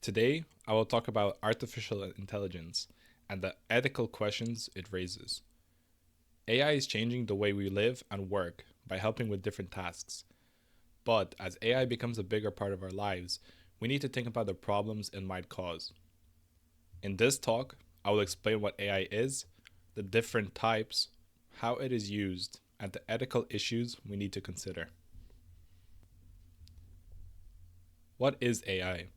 Today, I will talk about artificial intelligence and the ethical questions it raises. AI is changing the way we live and work by helping with different tasks. But as AI becomes a bigger part of our lives, we need to think about the problems it might cause. In this talk, I will explain what AI is, the different types, how it is used, and the ethical issues we need to consider. What is AI?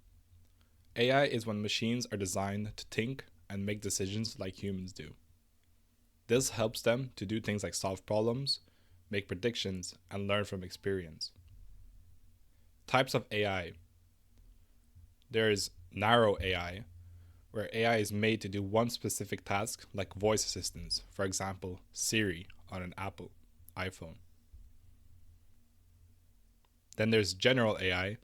AI is when machines are designed to think and make decisions like humans do. This helps them to do things like solve problems, make predictions, and learn from experience. Types of AI. There is narrow AI, where AI is made to do one specific task like voice assistants, for example, Siri on an Apple iPhone. Then there's general AI,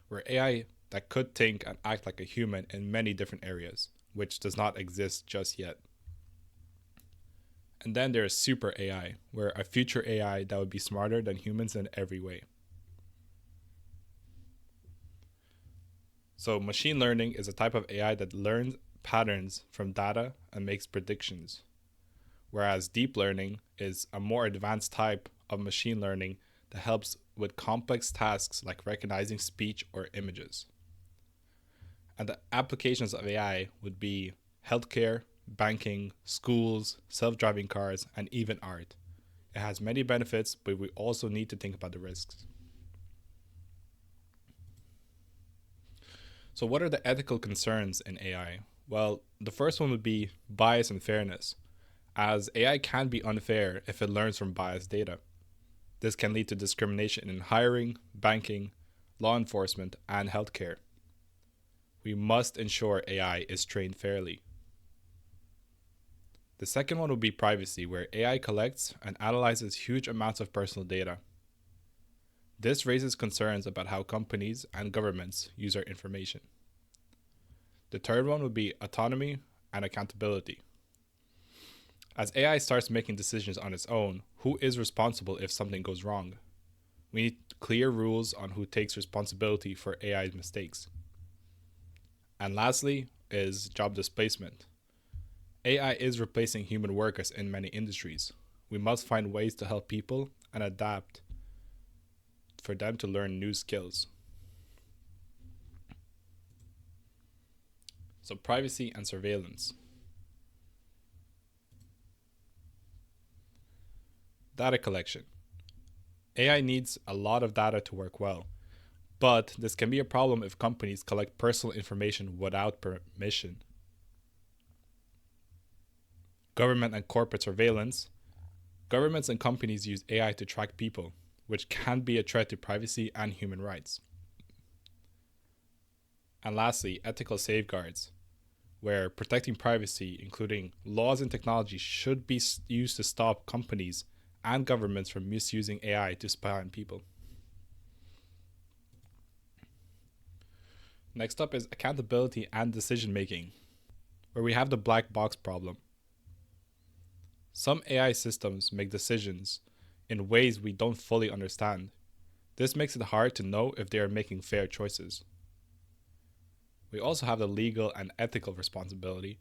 where AI that could think and act like a human in many different areas, which does not exist just yet. And then there is super AI, where a future AI that would be smarter than humans in every way. So, machine learning is a type of AI that learns patterns from data and makes predictions, whereas deep learning is a more advanced type of machine learning that helps with complex tasks like recognizing speech or images. And the applications of AI would be healthcare, banking, schools, self driving cars, and even art. It has many benefits, but we also need to think about the risks. So, what are the ethical concerns in AI? Well, the first one would be bias and fairness, as AI can be unfair if it learns from biased data. This can lead to discrimination in hiring, banking, law enforcement, and healthcare. We must ensure AI is trained fairly. The second one would be privacy, where AI collects and analyzes huge amounts of personal data. This raises concerns about how companies and governments use our information. The third one would be autonomy and accountability. As AI starts making decisions on its own, who is responsible if something goes wrong? We need clear rules on who takes responsibility for AI's mistakes. And lastly is job displacement. AI is replacing human workers in many industries. We must find ways to help people and adapt for them to learn new skills. So, privacy and surveillance. Data collection. AI needs a lot of data to work well, but this can be a problem if companies collect personal information without permission. Government and corporate surveillance. Governments and companies use AI to track people, which can be a threat to privacy and human rights. And lastly, ethical safeguards, where protecting privacy, including laws and technology, should be used to stop companies and governments from misusing AI to spy on people. Next up is accountability and decision making, where we have the black box problem. Some AI systems make decisions in ways we don't fully understand. This makes it hard to know if they are making fair choices. We also have the legal and ethical responsibility,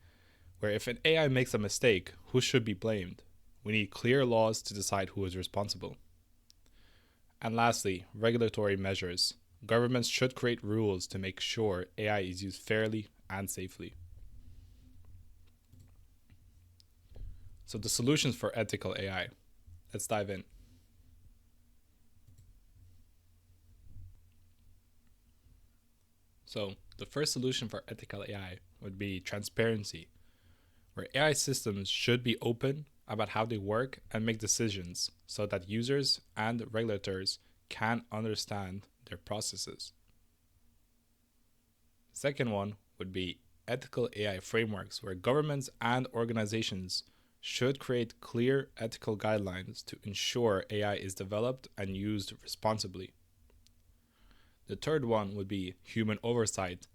where if an AI makes a mistake, who should be blamed? We need clear laws to decide who is responsible. And lastly, regulatory measures. Governments should create rules to make sure AI is used fairly and safely. So, the solutions for ethical AI. Let's dive in. So, the first solution for ethical AI would be transparency, where AI systems should be open about how they work and make decisions so that users and regulators can understand their processes. Second one would be ethical AI frameworks, where governments and organizations should create clear ethical guidelines to ensure AI is developed and used responsibly. The third one would be human oversight,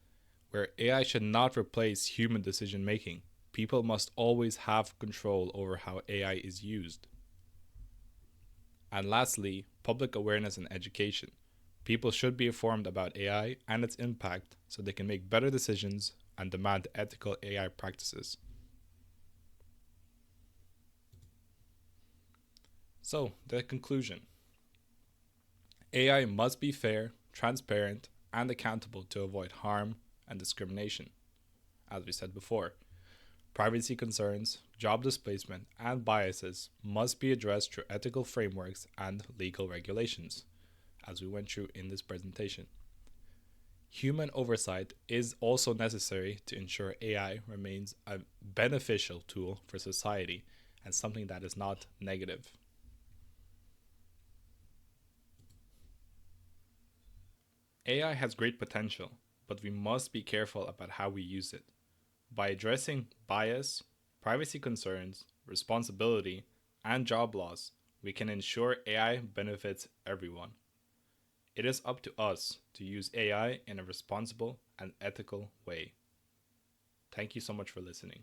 where AI should not replace human decision making. People must always have control over how AI is used. And lastly, public awareness and education. People should be informed about AI and its impact so they can make better decisions and demand ethical AI practices. So, the conclusion: AI must be fair, transparent, and accountable to avoid harm and discrimination. As we said before, privacy concerns, job displacement, and biases must be addressed through ethical frameworks and legal regulations, as we went through in this presentation. Human oversight is also necessary to ensure AI remains a beneficial tool for society and something that is not negative. AI has great potential, but we must be careful about how we use it. By addressing bias, privacy concerns, responsibility, and job loss, we can ensure AI benefits everyone. It is up to us to use AI in a responsible and ethical way. Thank you so much for listening.